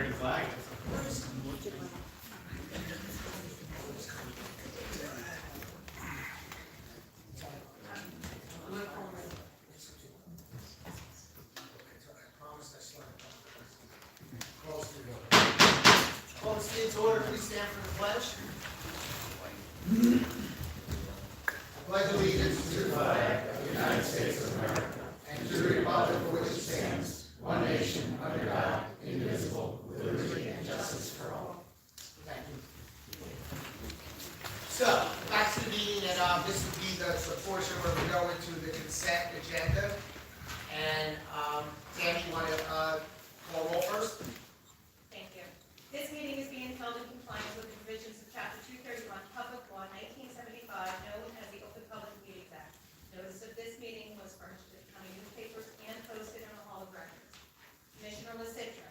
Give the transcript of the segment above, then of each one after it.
American flag. Call the state's order, please stand for the pledge. I pledge allegiance to the flag of the United States of America and to the republic for which it stands, one nation, under God, indivisible, with liberty and justice for all. Thank you. So, back to the meeting, and this would be the portion where we go into the consent agenda. And Tammy, you want to call roll first? Thank you. This meeting is being held in compliance with the provisions of Chapter 231, Public Law 1975, known as the Open Public Meetings Act. Notice of this meeting was furnished to the county newspapers and posted in the Hall of Records. Commissioner Licitra.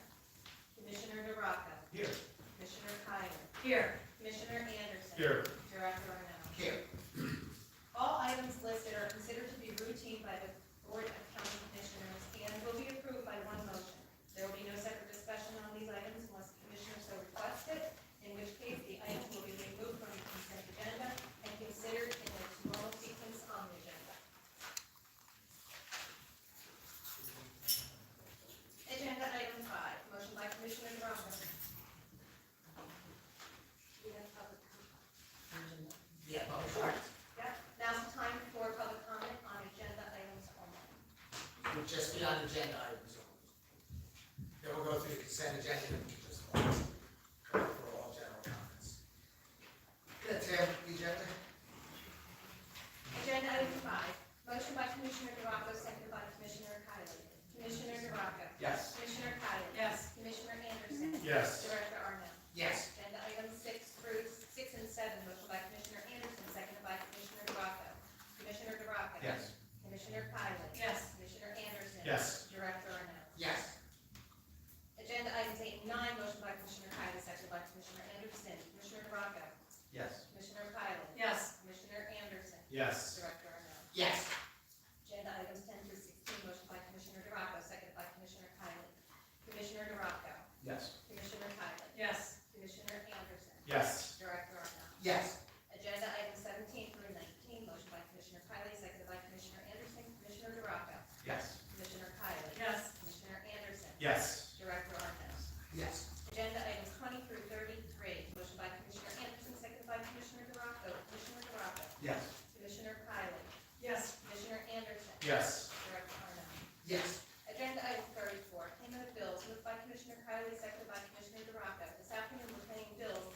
Commissioner DeRocco. Here. Commissioner Kyler. Here. Commissioner Anderson. Here. Director Arnell. Here. All items listed are considered to be routine by the Board of County Commissioners and will be approved by one motion. There will be no separate discussion on these items unless the Commissioner so requests it, in which case the items will be removed from the consent agenda and considered in its normal sequence on the agenda. Agenda item 5, motion by Commissioner DeRocco. We have public comment. Yeah, public comment. Yeah, now's the time for public comment on agenda items only. We'll just be on agenda items only. Then we'll go through the consent agenda and we just pause for all general comments. Yeah, Tim, the agenda? Agenda item 5, motion by Commissioner DeRocco, seconded by Commissioner Kyler. Commissioner DeRocco. Yes. Commissioner Kyler. Yes. Commissioner Anderson. Yes. Director Arnell. Yes. Agenda items 6 and 7, motion by Commissioner Anderson, seconded by Commissioner DeRocco. Commissioner DeRocco. Yes. Commissioner Kyler. Yes. Commissioner Anderson. Yes. Director Arnell. Yes. Agenda items 8 and 9, motion by Commissioner Kyler, seconded by Commissioner Anderson. Commissioner DeRocco. Yes. Commissioner Kyler. Yes. Commissioner Anderson. Yes. Director Arnell. Yes. Agenda items 10 through 16, motion by Commissioner DeRocco, seconded by Commissioner Kyler. Commissioner DeRocco. Yes. Commissioner Kyler. Yes. Commissioner Anderson. Yes. Director Arnell. Yes. Agenda items 17 through 19, motion by Commissioner Kyler, seconded by Commissioner Anderson. Commissioner DeRocco. Yes. Commissioner Kyler. Yes. Commissioner Anderson. Yes. Director Arnell. Yes. Agenda items 20 through 33, motion by Commissioner Anderson, seconded by Commissioner DeRocco. Commissioner DeRocco. Yes. Commissioner Kyler. Yes. Commissioner Anderson. Yes. Director Arnell. Yes. Agenda item 34, payment of bills, moved by Commissioner Kylie, seconded by Commissioner DeRocco. This afternoon, we're paying bills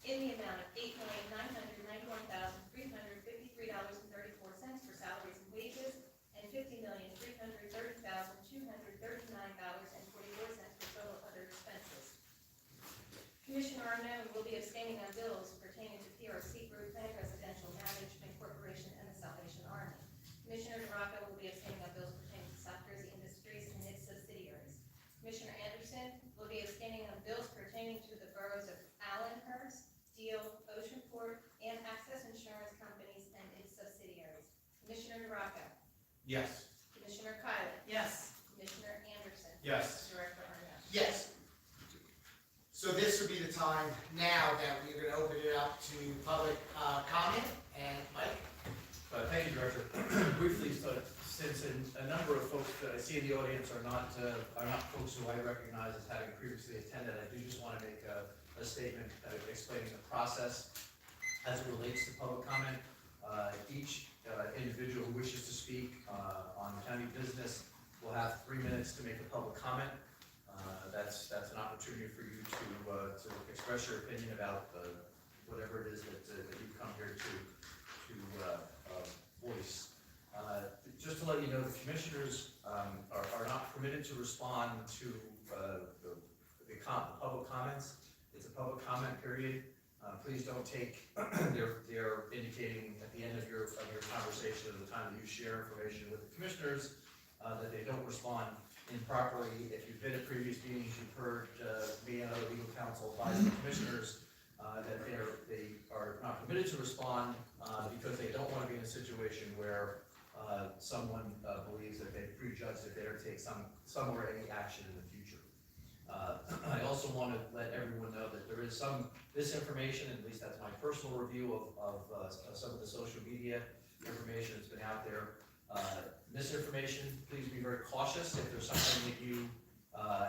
in the amount of $8,991,353.34 for salaries and wages, and $50,330,239.44 for total other expenses. Commissioner Arnone will be abstaining on bills pertaining to PRC Group, Bank Residential Management Corporation, and the Salvation Army. Commissioner DeRocco will be abstaining on bills pertaining to South Jersey Industries and its subsidiaries. Commissioner Anderson will be abstaining on bills pertaining to the boroughs of Allenhurst, Deal, Oceanport, and Access Insurance Companies and its subsidiaries. Commissioner DeRocco. Yes. Commissioner Kyler. Yes. Commissioner Anderson. Yes. Director Arnett. Yes. So this would be the time now that we're going to open it up to public comment. And Mike? Thank you, Director. Briefly, since a number of folks that I see in the audience are not folks who I recognize as having previously attended, I do just want to make a statement explaining the process as it relates to public comment. Each individual who wishes to speak on county business will have 3 minutes to make a public comment. That's an opportunity for you to express your opinion about whatever it is that you've come here to voice. Just to let you know, the commissioners are not permitted to respond to the public comments. It's a public comment period. Please don't take they're indicating at the end of your conversation, at the time that you share information with the commissioners, that they don't respond improperly. If you've been at previous meetings, you've heard me and other legal counsel advise the commissioners that they are not permitted to respond because they don't want to be in a situation where someone believes that they've prejudged that they're to take some or any action in the future. I also want to let everyone know that there is some misinformation, at least that's my personal review of some of the social media information that's been out there. Misinformation, please be very cautious. If there's something that you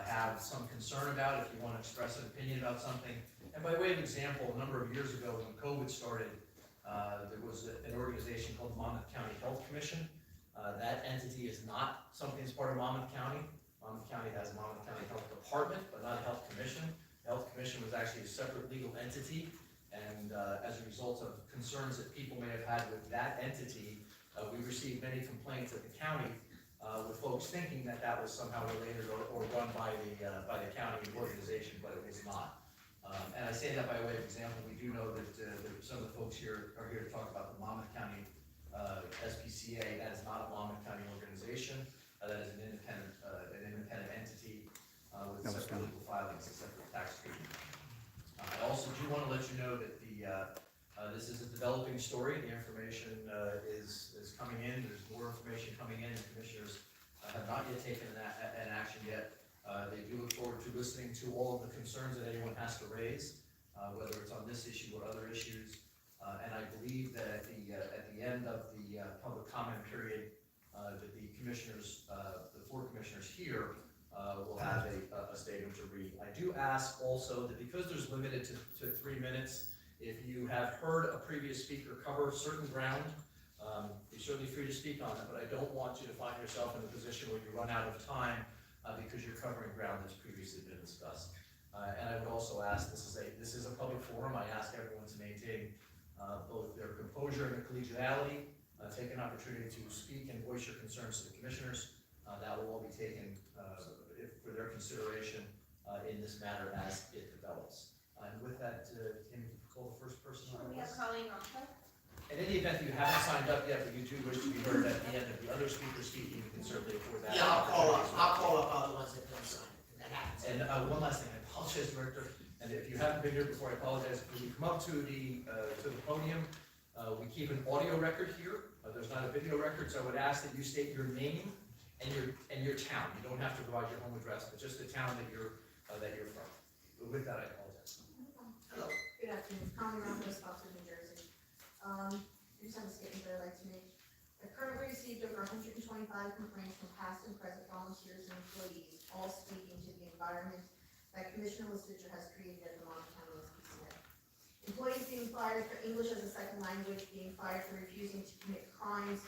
have some concern about, if you want to express an opinion about something. And by way of example, a number of years ago when COVID started, there was an organization called Monmouth County Health Commission. That entity is not something that's part of Monmouth County. Monmouth County has a Monmouth County Health Department, but not a Health Commission. The Health Commission was actually a separate legal entity, and as a result of concerns that people may have had with that entity, we received many complaints at the county with folks thinking that that was somehow related or run by the county organization, but it was not. And I say that by way of example. We do know that some of the folks here are here to talk about the Monmouth County SPCA. That is not a Monmouth County organization. That is an independent entity with separate legal filings and separate tax treatment. I also do want to let you know that this is a developing story. The information is coming in. There's more information coming in. The commissioners have not yet taken an action yet. They do look forward to listening to all of the concerns that anyone has to raise, whether it's on this issue or other issues. And I believe that at the end of the public comment period, that the commissioners, the four commissioners here, will have a statement to read. I do ask also that because there's limited to 3 minutes, if you have heard a previous speaker cover certain ground, you're certainly free to speak on it, but I don't want you to find yourself in a position where you run out of time because you're covering ground that's previously been discussed. And I would also ask, this is a public forum, I ask everyone to maintain both their composure and their collegiality, take an opportunity to speak and voice your concerns to the commissioners. That will all be taken for their consideration in this matter as it develops. And with that, Tim, call the first person on the We have list. Colleen also. In any event that you haven't signed up yet, but you do wish to be heard at the end of the other speaker speaking, you can certainly afford that. Yeah, I'll call up other ones that don't sign, and that happens. And one last thing, I apologize, Director, and if you haven't been here before, I apologize. When you come up to the podium, we keep an audio record here. There's not a video record, so I would ask that you state your name and your town. You don't have to provide your home address, but just the town that you're from. But with that, I apologize. Hello. Good afternoon, Colleen Ramos, Oxford, New Jersey. I just have a statement that I'd like to make. I've currently received over 125 complaints from past and present volunteers and employees, all speaking to the environment that Commissioner Licitra has created at the Monmouth County SPCA. Employees being fired for English as a second language, being fired for refusing to commit crimes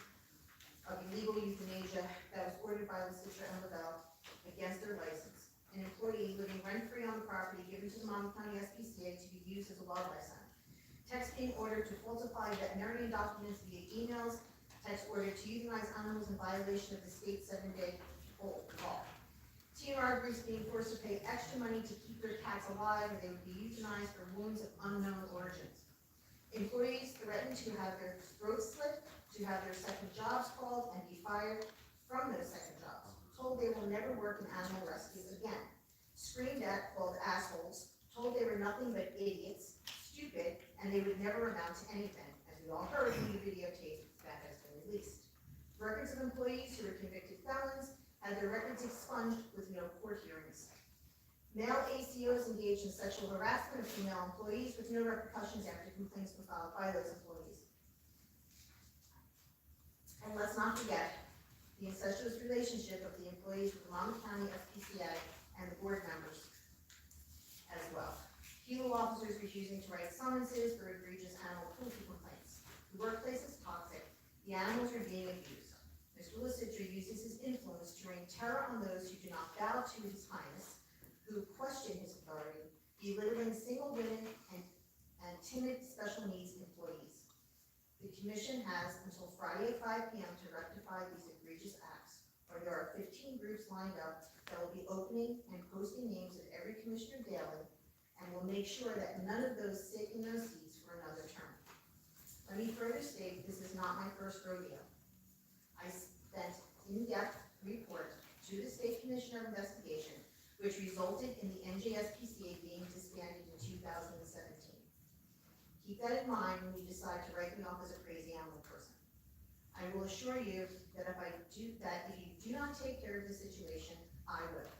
of illegal euthanasia that was ordered by Licitra and Lavelle against their license. An employee living rent-free on the property given to the Monmouth County SPCA to be used as a wildlife center. Text being ordered to falsify veterinarian documents via emails. Text ordered to euthanize animals in violation of the state 7-day law. TNR groups being forced to pay extra money to keep their cats alive, and they would be euthanized for wounds of unknown origins. Employees threatened to have their throats slit, to have their second jobs called, and be fired from those second jobs. Told they will never work in animal rescue again. Screamed at, called assholes, told they were nothing but idiots, stupid, and they would never amount to anything, as we all heard in the videotape that has been released. Records of employees who were convicted felons had their records expunged with no court hearings. Male ACOs engaged in sexual harassment of female employees with no repercussions after complaints were filed by those employees. And let's not forget the incestuous relationship of the employees with the Monmouth County SPCA and the board members as well. Kilo officers refusing to write summonses for egregious animal cruelty complaints. The workplace is toxic. The animals are being abused. Mr. Licitra uses his influence to rain terror on those who do not bow to his highness, who question his authority, belittling single women and timid special needs employees. The commission has until Friday at 5 p.m. to rectify these egregious acts, or there are 15 groups lined up that will be opening and posting names of every commissioner daily, and will make sure that none of those sit in those seats for another term. Let me further state this is not my first rodeo. I sent in-depth report to the State Commissioner of Investigation, which resulted in the NJSPCA being disbanded in 2017. Keep that in mind when you decide to write me off as a crazy animal person. I will assure you that if you do not take care of the situation, I will.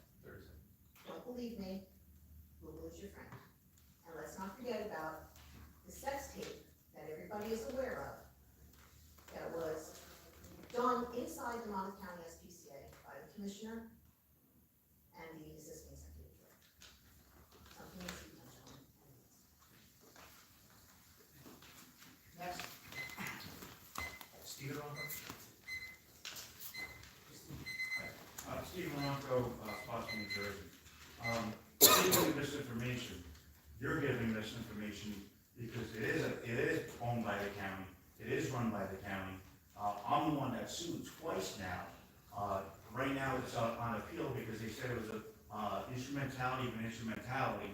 Don't believe me, Google was your friend. And let's not forget about the sex tape that everybody is aware of that was done inside the Monmouth County SPCA by the commissioner and the assistant executive director. Something needs to be done, gentlemen. Next. Stephen Ronco? Steve Ronco, Spotswood, New Jersey. Giving misinformation, you're giving misinformation because it is owned by the county, it is run by the county. I'm the one that sued twice now. Right now it's on appeal because they said it was a instrumentality of an instrumentality.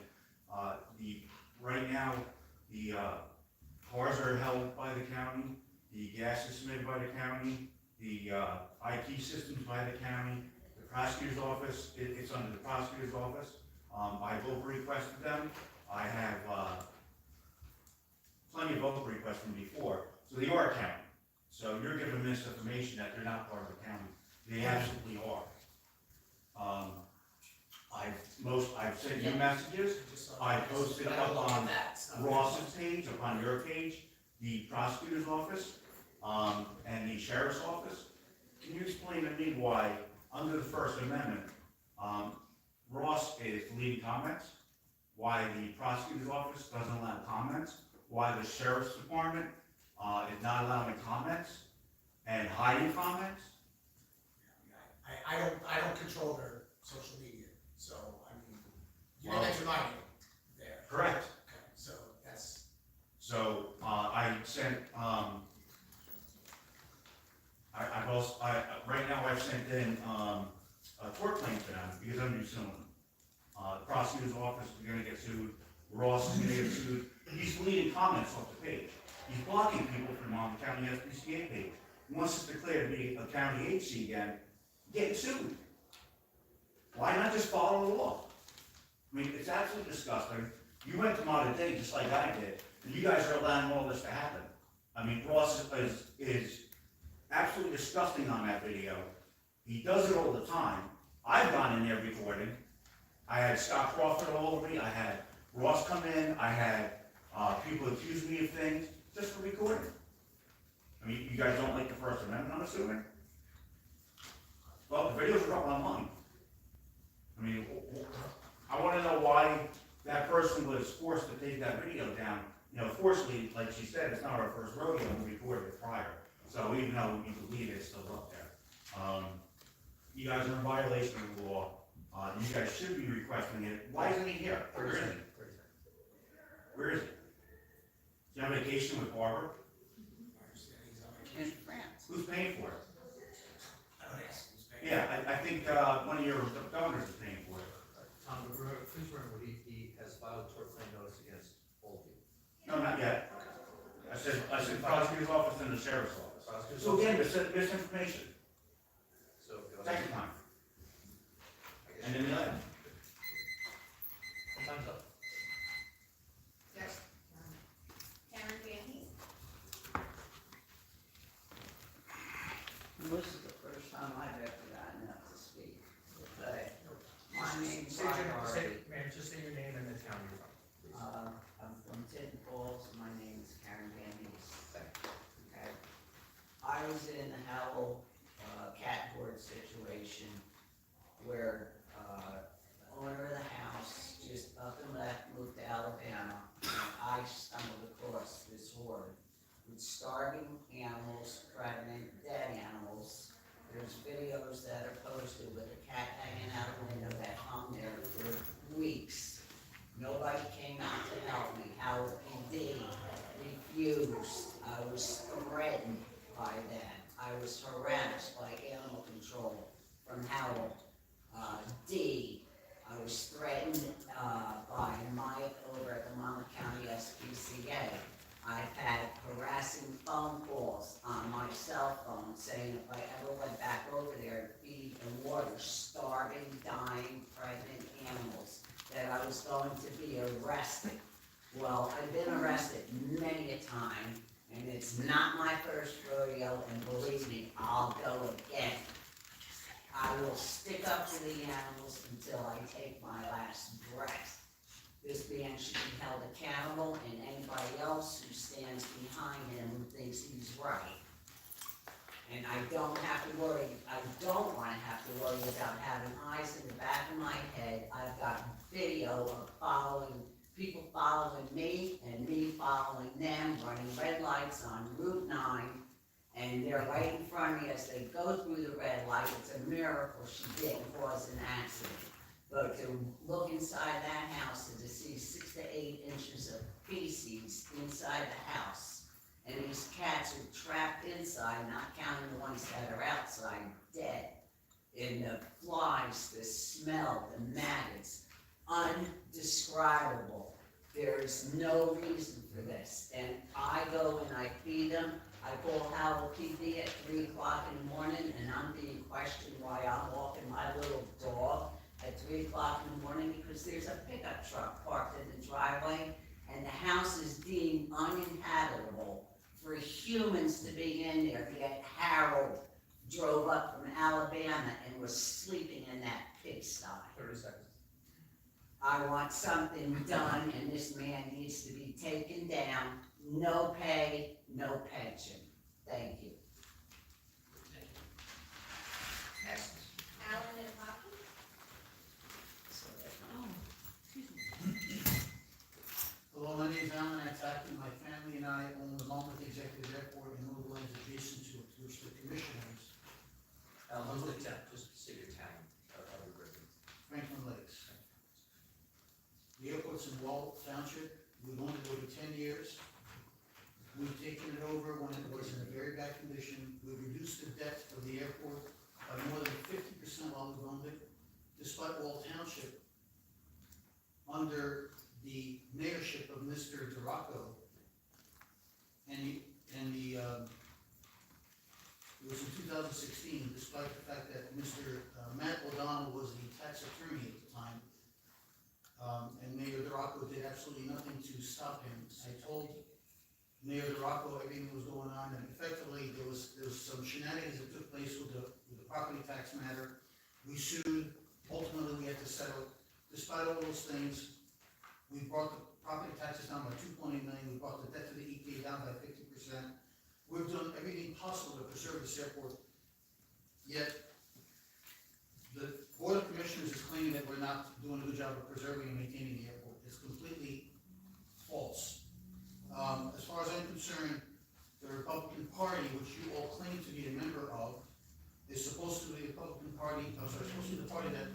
Right now, the cars are held by the county, the gas is submitted by the county, the IT systems by the county, the prosecutor's office, it's under the prosecutor's office. I vote requested them. I have plenty of vote requests from before, so they are county. So you're giving misinformation that they're not part of the county. They absolutely are. I've sent you messages. I posted up on Ross's page, up on your page, the prosecutor's office, and the sheriff's office. Can you explain to me why, under the First Amendment, Ross is leading comments, why the prosecutor's office doesn't allow comments, why the sheriff's department is not allowing comments and hiding comments? I don't control their social media, so, I mean, you didn't mention my name there. Correct. Okay, so that's, So, I sent, right now I've sent in, a tort claim to them because I'm suing them. The prosecutor's office is gonna get sued, Ross is gonna get sued. He's deleting comments off the page. He's blocking people from on the county SPCA page. He wants us to declare to be a county agency again, getting sued. Why not just follow the law? I mean, it's absolutely disgusting. You went to modern day just like I did, and you guys are allowing all this to happen. I mean, Ross is absolutely disgusting on that video. He does it all the time. I've gone in there recording. I had Scott Crawford all over me. I had Ross come in. I had people accuse me of things just for recording. I mean, you guys don't like the First Amendment, I'm assuming? Well, the videos are up online. I mean, I want to know why that person was forced to take that video down. You know, forcibly, like she said, it's not our first rodeo, we recorded it prior. So even though we believe it's still up there. You guys are in violation of the law. You guys should be requesting it. Why isn't he here? Where is he? Where is he? Is he on vacation with Barbara? I understand he's on vacation. In France. Who's paying for it? I don't ask who's paying. Yeah, I think one of your donors is paying for it. Tom, please remember, he has filed a tort claim notice against all of you. No, not yet. I said prosecutor's office and the sheriff's office. Prosecutor's So again, office. misinformation. So, Second time. I guess And then the other. time's up. Yes. Karen Van This is the first time I've ever gotten up to speak. But my name's Mayor, just say your name and the town you're from, please. I'm from Tinton Falls, my name is Karen Van East. Okay. I was in a hell cat board situation where the owner of the house just up and left, moved to Alabama, and I stumbled across this horde with starving animals, pregnant, dead animals. There's videos that are posted with a cat hanging out the window that hung there for weeks. Nobody came out to help me. Howard PD refused. I was threatened by them. I was harassed by animal control from Howard. D, I was threatened by Mike over at the Monmouth County SPCA. I've had harassing phone calls on my cell phone saying if I ever went back over there, feed and water starving, dying, pregnant animals, that I was going to be arrested. Well, I've been arrested many a time, and it's not my first rodeo, and believe me, I'll go again. I will stick up for the animals until I take my last breath. this man should be held accountable, and anybody else who stands behind him who thinks he's right. And I don't wanna have to worry about having eyes in the back of my head. I've got video of people following me and me following them, running red lights on Route 9, and they're right in front of me as they go through the red light. It's a miracle she didn't cause an accident. But to look inside that house and to see 6 to 8 inches of feces inside the house, and these cats are trapped inside, not counting the ones that are outside, dead. And the flies, the smell, the maggots, undescribable. There's no reason for this. And I go and I feed them. I call Howell PD at 3 o'clock in the morning, and I'm being questioned why I'm walking my little dog at 3 o'clock in the morning, because there's a pickup truck parked in the driveway, and the house is deemed uninhabitable for humans to be in there. Yet Harold drove up from Alabama and was sleeping in that pigsty. 30 seconds. I want something done, and this man needs to be taken down. No pay, no pension. Thank you. Next, Alan and Hockey. Hello, my name is Alan Ataki. My family and I own the Monmouth Executive Airport and all the lands adjacent to it, which the commissioners, What's the town, just say your town, of your residence. Franklin Lakes. The airport's in Wall Township. We've owned it over 10 years. We've taken it over when it was in a very bad condition. We've reduced the debt of the airport by more than 50% while we've owned it, despite Wall Township, under the mayorship of Mr. Duraco, it was in 2016, despite the fact that Mr. Matt O'Donnell was the tax attorney at the time, and Mayor Duraco did absolutely nothing to stop him. I told Mayor Duraco everything that was going on, and effectively there was some shenanigans that took place with the property tax matter. We sued. Ultimately, we had to settle. Despite all those things, we brought the property taxes down by 2.8 million. We brought the debt to the EPA down by 50%. We've done everything possible to preserve this airport. Yet, the Board of Commissioners is claiming that we're not doing a good job of preserving and maintaining the airport. It's completely false. As far as I'm concerned, the Republican Party, which you all claim to be a member of, is supposed to be the Republican Party, supposed to be the party that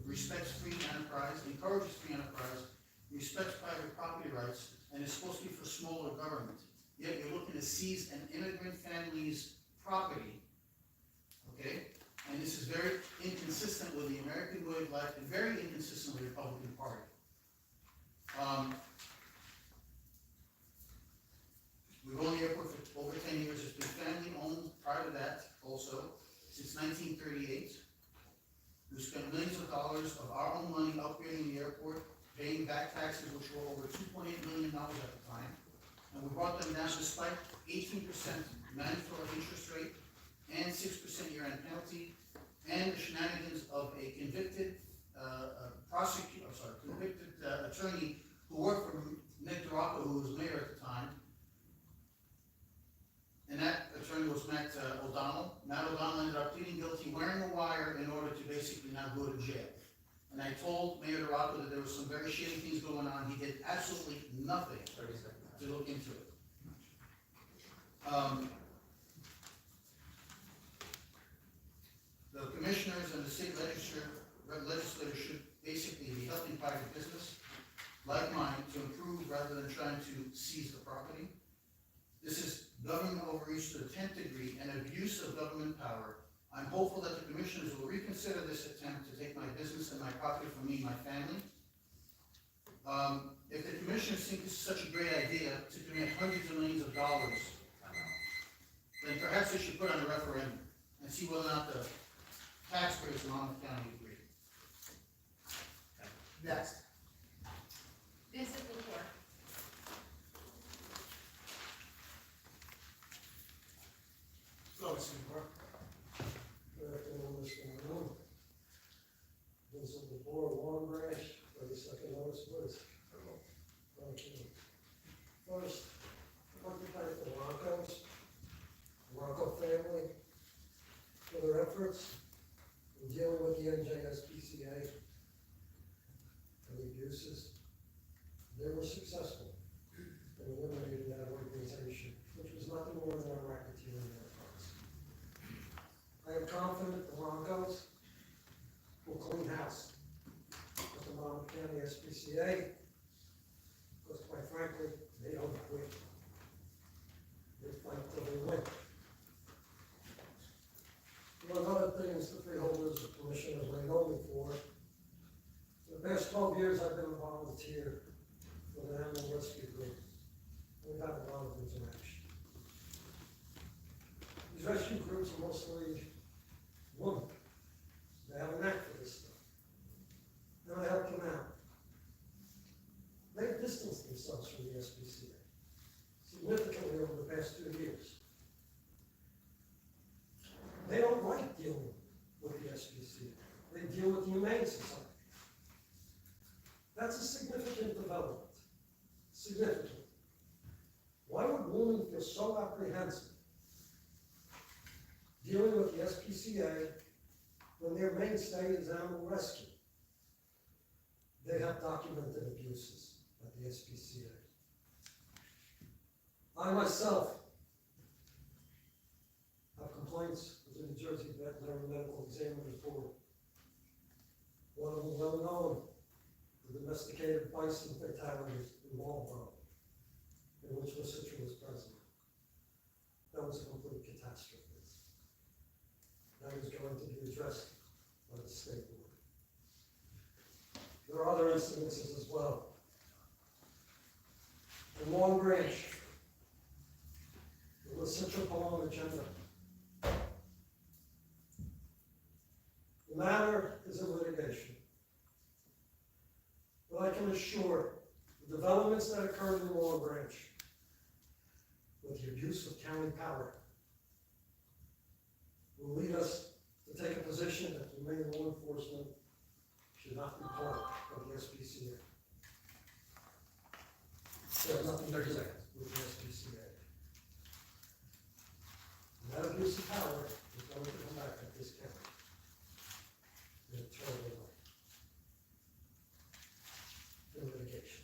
respects free enterprise, encourages free enterprise, respects private property rights, and is supposed to be for smaller government. Yet you're looking to seize an immigrant family's property, okay? And this is very inconsistent with the American way of life and very inconsistent with the Republican Party. We've owned the airport for over 10 years. It's been family owned prior to that also, since 1938. We spent millions of dollars of our own money upgrading the airport, paying back taxes, which were over $2.8 million at the time. And we brought them down despite 18% mandatory interest rate and 6% year-end penalty, and the shenanigans of a convicted attorney who worked for Nick Duraco, who was mayor at the time. And that attorney was Matt O'Donnell. Matt O'Donnell ended up pleading guilty, wearing a wire in order to basically not go to jail. And I told Mayor Duraco that there was some very shady things going on. He did absolutely nothing 30 seconds. to look into it. The commissioners and the state legislators should basically be helping private business, like mine, to improve rather than trying to seize the property. This is government overreach to the 10th degree and abuse of government power. I'm hopeful that the commissioners will reconsider this attempt to take my business and my property from me and my family. If the commissioners think this is such a great idea to commit hundreds of millions of dollars, then perhaps they should put on a referendum and see whether or not the taxpayers in Monmouth County agree. Next. Vincent Leclerc. Good afternoon, Mr. Monroe. Vincent Lepore, Long Branch, 32nd Lowest Woods. abuses. They were successful in eliminating that organization, which was nothing more than a racketeering enterprise. I am confident the Broncos will clean house with the Monmouth County SPCA, because quite frankly, they don't quit. They fight till they win. Among other things, the freeholders, the commissioners may know me for, the past 12 years I've been a volunteer with an animal rescue group. We've had a lot of interaction. These rescue groups are mostly women. They have a knack for this stuff. And I help them out. They've distanced themselves from the SPCA significantly over the past 2 years. They don't like dealing with the SPCA. They deal with the Humane Society. That's a significant development. Significant. Why would women feel so apprehensive dealing with the SPCA when their mainstay is animal rescue? They have documented abuses at the SPCA. I myself have complaints with the New Jersey Veterinary Medical Examiner's Board. One of them well known, the domesticated bison fatalities in Marlborough, in which Licitra was president. That was a complete catastrophe. That is going to be addressed by the state board. There are other incidences as well. In Long Branch, the Licitra Palm agenda. The matter is in litigation. But I can assure the developments that occurred in Long Branch with the abuse of county power will lead us to take a position that humane law enforcement should not be part of the SPCA. They have nothing to do with the SPCA. And that abuse of power is going to come back at this county in a terrible way. In litigation.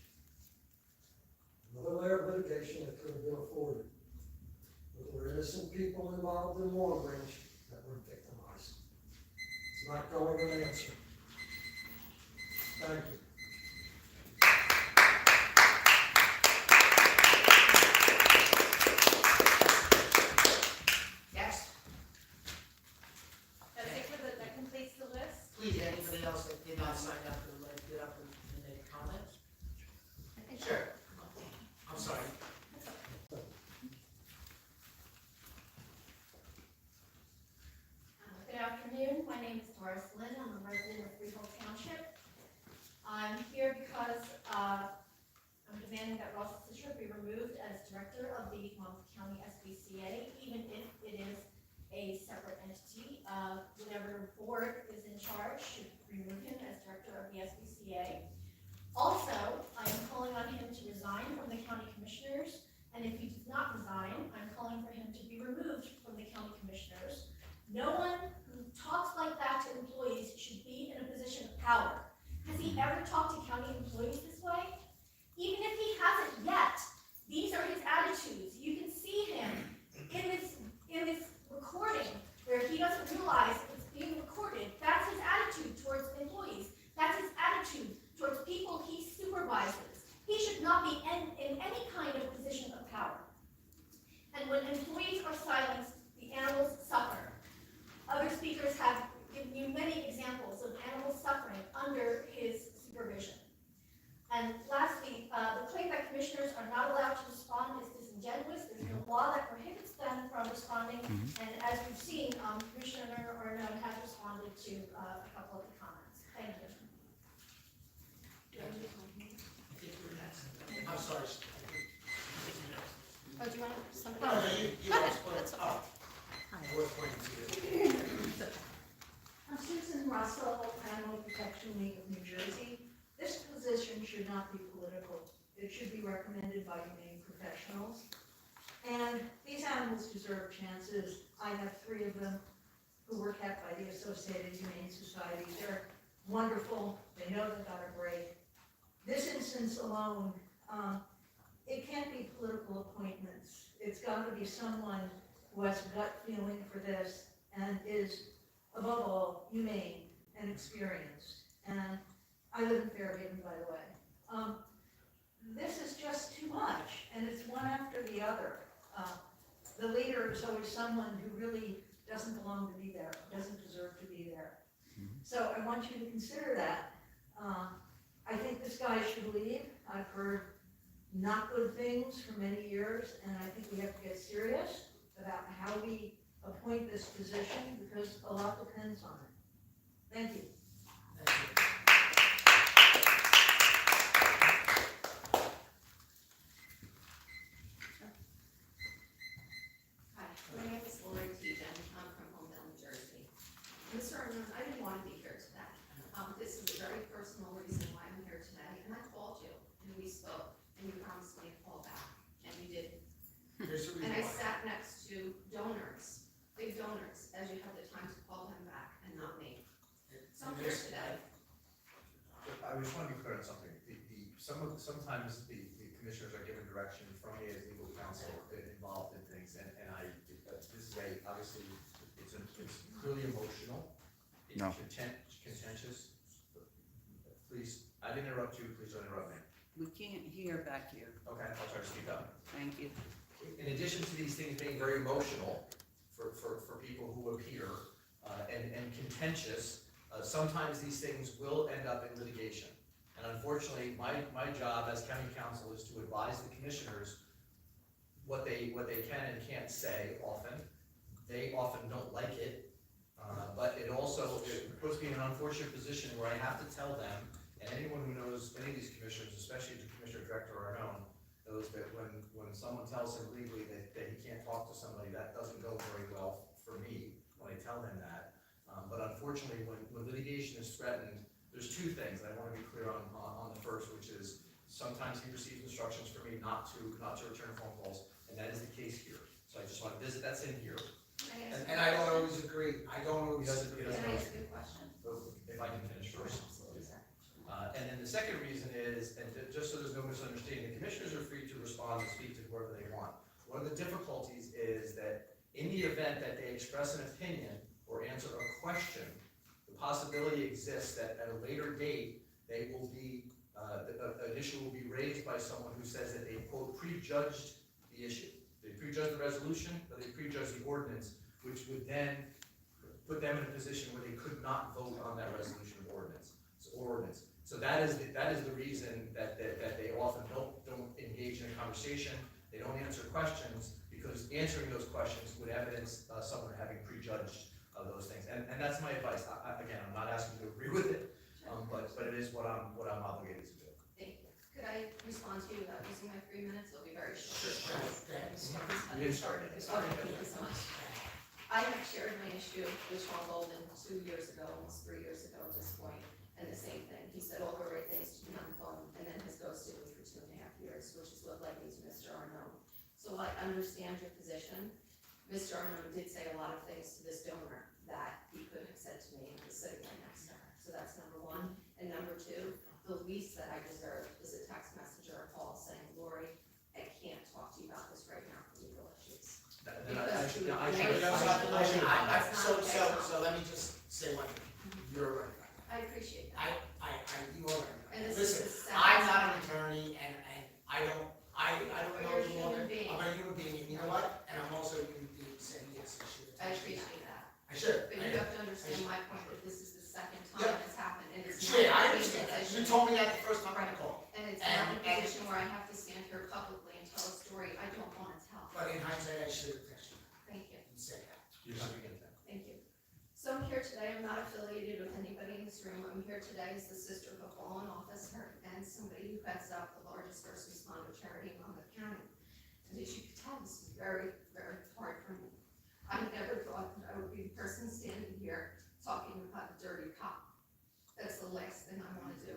Another layer of litigation that could have been afforded, but there were innocent people involved in Long Branch that were victimized. It's not going unanswered. Thank you. Yes, That's it for that completes the list. please, anybody else that did not sign up who would like to get up and make a comment? Sure. I'm sorry. Good afternoon, my name is Doris Lynn, I'm a resident of Freehold Township. I'm here because I'm demanding that Ross Licitra be removed as director of the Monmouth County SPCA, even if it is a separate entity. Whatever board is in charge should remove him as director of the SPCA. Also, I am calling on him to resign from the county commissioners, and if he does not resign, I'm calling for him to be removed from the county commissioners. No one who talks like that to employees should be in a position of power. Has he ever talked to county employees this way? Even if he hasn't yet, these are his attitudes. You can see him in this recording where he doesn't realize it's being recorded. That's his attitude towards employees. That's his attitude towards people he supervises. He should not be in any kind of position of power. And when employees are silenced, the animals suffer. Other speakers have given you many examples of animals suffering under his supervision. And lastly, the claim that commissioners are not allowed to respond is disingenuous. There's no law that prohibits them from responding. And as we've seen, Commissioner Arnone has responded to a couple of the comments. Thank you. I think we're next. I'm sorry. Oh, do you want somebody No, else? you Go ahead, also that's okay. oh. I was pointing to you. I'm Susan Russell, Animal Protection League of New Jersey. This position should not be political. It should be recommended by humane professionals. And these animals deserve chances. I have 3 of them who were kept by the Associated Humane Society. They're wonderful. They know they got a break. instance alone, it can't be political appointments. It's got to be someone who has gut feeling for this and is, above all, humane and experienced. And I live in Fairhaven, by the way. This is just too much, and it's one after the other. The leader is always someone who really doesn't belong to be there, doesn't deserve to be there. So I want you to consider that. I think this guy should leave. I've heard not good things for many years, and I think we have to get serious about how we appoint this position, because a lot depends on it. Thank you. Hi, my name is Lori Tejan. I'm from Monmouth, New Jersey. Mr. Arnold, I didn't want to be here today. This is a very personal reason why I'm here today, and I called you, and we spoke, and you promised me a call back, and you didn't. Here's the And I reason why. sat next to donors, big donors, as you had the time to call them back, and not me. So I'm here today. I just want to be clear on something. Sometimes the commissioners are given direction from me as legal counsel involved in things, and this is obviously, it's clearly emotional. It's No. contentious. Please, I didn't interrupt you, please don't interrupt me. We can't hear back here. Okay, I'll try to speak up. Thank you. In addition to these things being very emotional for people who appear, and contentious, sometimes these things will end up in litigation. And unfortunately, my job as county counsel is to advise the commissioners what they can and can't say often. They often don't like it, but it puts me in an unfortunate position where I have to tell them, and anyone who knows any of these commissioners, especially the commissioner director or our own, knows that when someone tells him legally that he can't talk to somebody, that doesn't go very well for me when I tell him that. But unfortunately, when litigation is threatened, there's two things I want to be clear on the first, which is sometimes he receives instructions from me not to return phone calls, and that is the case here. So I just want to visit, that's in here. Can I ask And I don't always agree. I don't always agree. Can I ask you a question? If I can finish first. Absolutely, sir. And then the second reason is, and just so there's no misunderstanding, the commissioners are free to respond and speak to whoever they want. One of the difficulties is that in the event that they express an opinion or answer a question, the possibility exists that at a later date, they will be, an issue will be raised by someone who says that they, quote, prejudged the issue. They prejudged the resolution, or they prejudged the ordinance, which would then put them in a position where they could not vote on that resolution or ordinance. So that is the reason that they often don't engage in a conversation. They don't answer questions, because answering those questions would evidence someone having prejudged those things. And that's my advice. Again, I'm not asking you to agree with it, but it is what I'm obligated to do. Thank you. Could I respond to you without using my 3 minutes? It'll be very short. Sure. Thank you so much. I have shared my issue with Sean Golden 2 years ago, almost 3 years ago at this point, and the same thing. He said all the right things to me on the phone, and then has ghosted me for 2.5 years, which is what led me to Mr. Arno. So I understand your position. Mr. Arno did say a lot of things to this donor that he could have said to me and was sitting right next to her. So that's number one. And number two, the least that I deserve is a text message or a call saying, Lori, I can't talk to you about this right now for legal issues. So let me just say one thing. You're right. I appreciate that. You are right. And this Listen, is the I'm second not an time. attorney, and I don't But know you're a the law. human being. I'm a human being, and you know what? And I'm also a human being saying, yes, I should. I appreciate that. I should. But you have to understand my point, that this is the second Yeah. time it's happened, and it's Yeah, I not a understand that. You position. told me that the first time I called. And it's And- not a position where I have to stand here publicly and tell a story I don't want to tell. But in hindsight, I should have texted you Thank you. and said that. You're not beginning to. Thank you. So I'm here today, I'm not affiliated with anybody in this room, I'm here today as the sister of a fallen officer and somebody who heads up the largest first responder charity in Monmouth County. And as you can tell, this is very, very hard for me. I never thought that I would be the person standing here talking about a dirty cop. That's the last thing I want to do.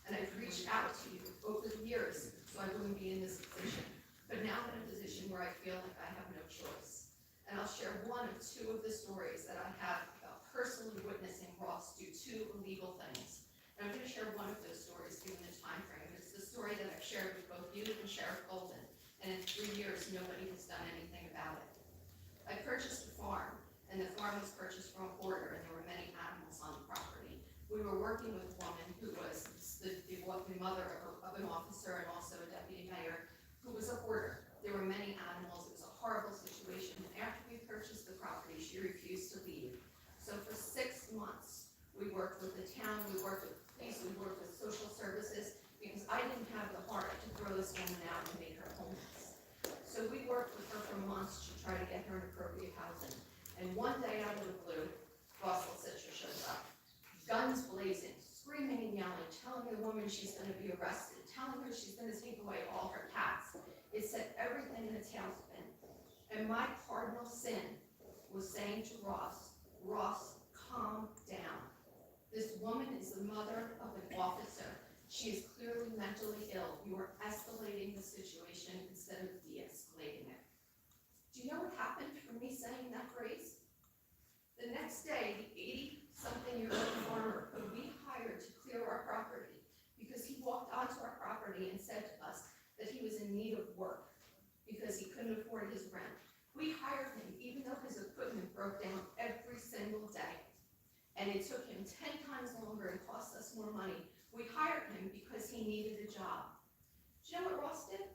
And I've reached out to you over the years, so I wouldn't be in this position. But now I'm in a position where I feel like I have no choice. And I'll share one of two of the stories that I have about personally witnessing Ross do two illegal things. And I'm going to share one of those stories given the time frame. It's with Sheriff Golden, and in 3 years, nobody has done anything about it. I purchased a farm, and the farm was purchased from a hoarder, and there were many animals on the property. We were working with a woman who was the mother of an officer and also a deputy mayor who was a hoarder. There were many animals. It was a horrible situation. And after we purchased the property, she refused to leave. So for 6 months, we worked with the town, we worked with police, we worked with social services, because I didn't have the heart to throw this woman out and make her homeless. So we worked with her for months to try to get her an appropriate housing. And one day out of the blue, Ross Licitra shows up, guns blazing, screaming and yelling, telling the woman she's going to be arrested, telling her she's going to take away all her cats. It set everything in a tailspin. And my cardinal sin was saying to Ross, Ross, calm down. This woman is the mother of an officer. She is clearly mentally ill. You are escalating the situation instead of de-escalating it. Do you know what happened from me saying that phrase? The next day, the 80-something-year-old farmer who we hired to clear our property, because he walked onto our property and said to us that he was in need of work because he couldn't afford his rent. We hired him even though his equipment broke down every single day. And it took him 10 times longer and cost us more money. We hired him because he needed a job. Do you know what Ross did?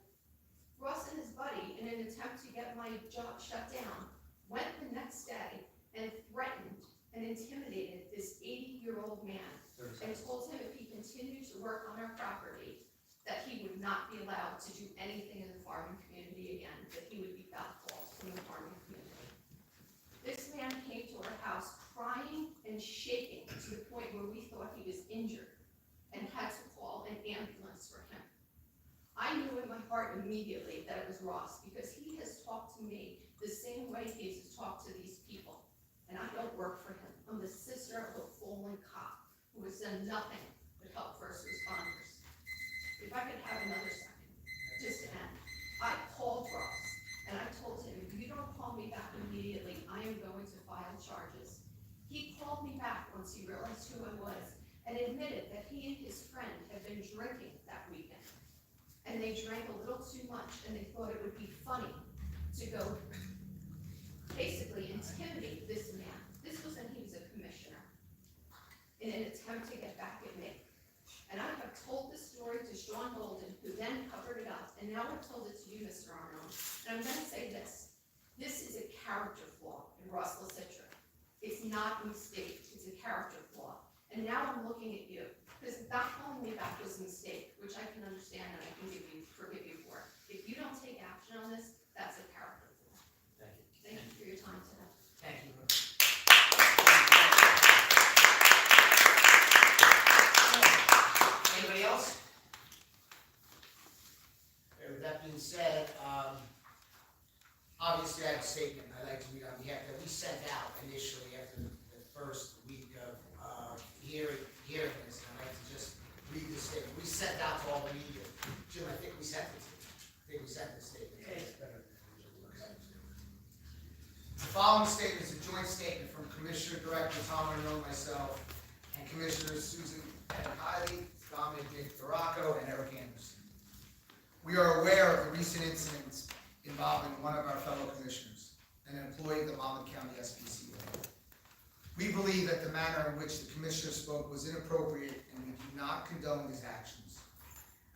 Ross and his buddy, in an attempt to get my job shut down, went the next day and threatened and intimidated this 80-year-old man and told him if he continued to work on our property, that he would not be allowed to do anything in the farming community again, that he would be backballed from the farming community. This man came to our house crying and shaking to the point where we thought he was injured and had to call an ambulance for him. I knew in my heart immediately that it was Ross because he has talked to me the same way he has talked to these people. And I don't work for him. I'm the sister of a fallen cop who has done nothing but help first responders. If I could have another second, just to end. I called Ross and I told him, if you don't call me back immediately, I am going to file charges. He called me back once he realized who I was and admitted that he and his friend had been drinking that weekend. And they drank a little too much and they thought it would be funny to go basically intimidate this man. This was when he was a commissioner in an attempt to get back at me. And I have told this story to Sean Golden, who then covered it up, and now I've told it to you, Mr. Arnold. And I'm going to say this. This is a character flaw in Ross Licitra. It's not a mistake. It's a character flaw. And now I'm looking at you, because not calling me back was a mistake, which I can understand and I can forgive you for. If you don't take action on this, that's a character flaw. Thank you. Thank you for your time today. Thank you. Anybody else? Okay, with that being said, obviously I have a statement I'd like to read on behalf that we sent out initially after the first week of hearing this, and I'd like to just read this statement. We sent out to all the media. Jim, I think we sent it to you. I think we sent this statement. The following statement is a joint statement from Commissioner Director Tom Arnold, myself, and Commissioners Susan Kiley, Dominic Duraco, and Eric Anderson. We are aware of the recent incidents involving one of our fellow commissioners, an employee of the Monmouth County SPCA. We believe that the manner in which the commissioner spoke was inappropriate, and we do not condone these actions.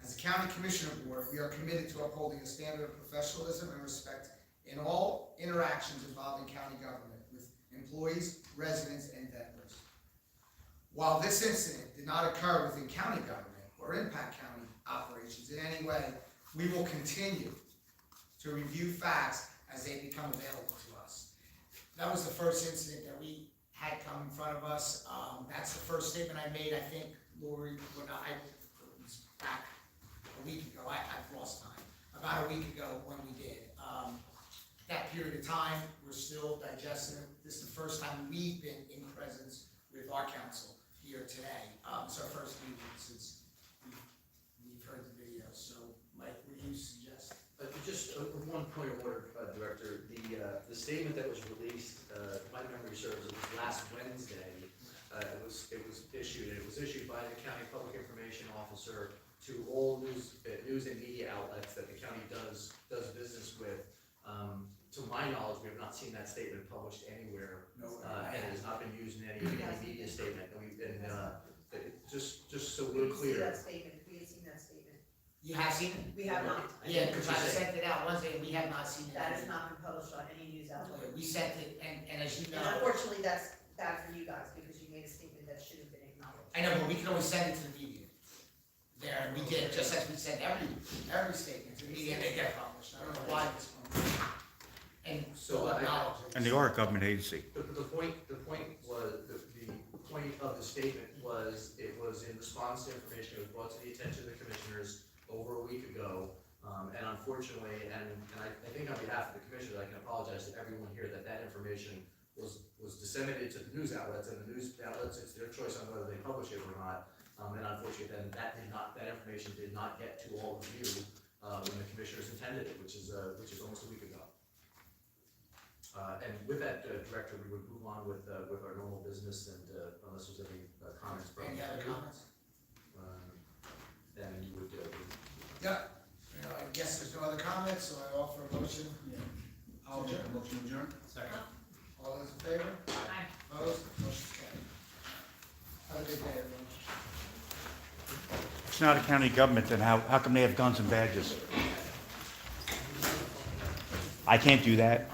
As a county commissioner board, we are committed to upholding a standard of professionalism and respect in all interactions involving county government with employees, residents, and vendors. While this incident did not occur within county government or impact county operations in any way, we will continue to review facts as they become available to us. That was the first incident that we had come in front of us. That's the first statement I made, I think, Lori, when I was back a week ago. I've lost time. About a week ago when we did. That period of time, we're still digesting it. This is the first time we've been in presence with our counsel here today. It's our first meeting since we've heard the video. So, Mike, what do you suggest? Just one point of order, Director. The statement that was released, my memory serves, it was last Wednesday. It was issued by the County Public Information Officer to all news and media outlets that the county does business with. To my knowledge, we have not seen that statement published anywhere, and it has not been used in any media statement, just so we're clear. that statement, if we had seen that statement. You have seen it? We have not. Yeah, because I sent it out Wednesday, and we have not seen it. That has not been published on any news outlet. We sent it, and as you And know, unfortunately, that's bad for you guys, because you made a statement that should have been acknowledged. I know, but we can always send it to the media. There, and we did, just as we send every statement to the media, they get published. I don't know why this one. And So so acknowledge it. And they are a government agency. The point was, the point of the statement was, it was in response to information that was brought to the attention of the commissioners over a week ago. And unfortunately, and I think on behalf of the commissioners, I can apologize to everyone here that information was disseminated to the news outlets, and the news outlets, it's their choice on whether they publish it or not. And unfortunately, then that information did not get to all of you, when the commissioners intended it, which is almost a week ago. And with that, Director, we would move on with our normal business, and unless there's any comments from. Any other comments? Then you would, Yeah, I guess there's no other comments, so I offer a motion. I'll adjourn. Motion adjourned? Second. All those in favor? Opposed? Motion carried. Have a good day, everyone. It's not a county government, then how come they have guns and badges? I can't do that.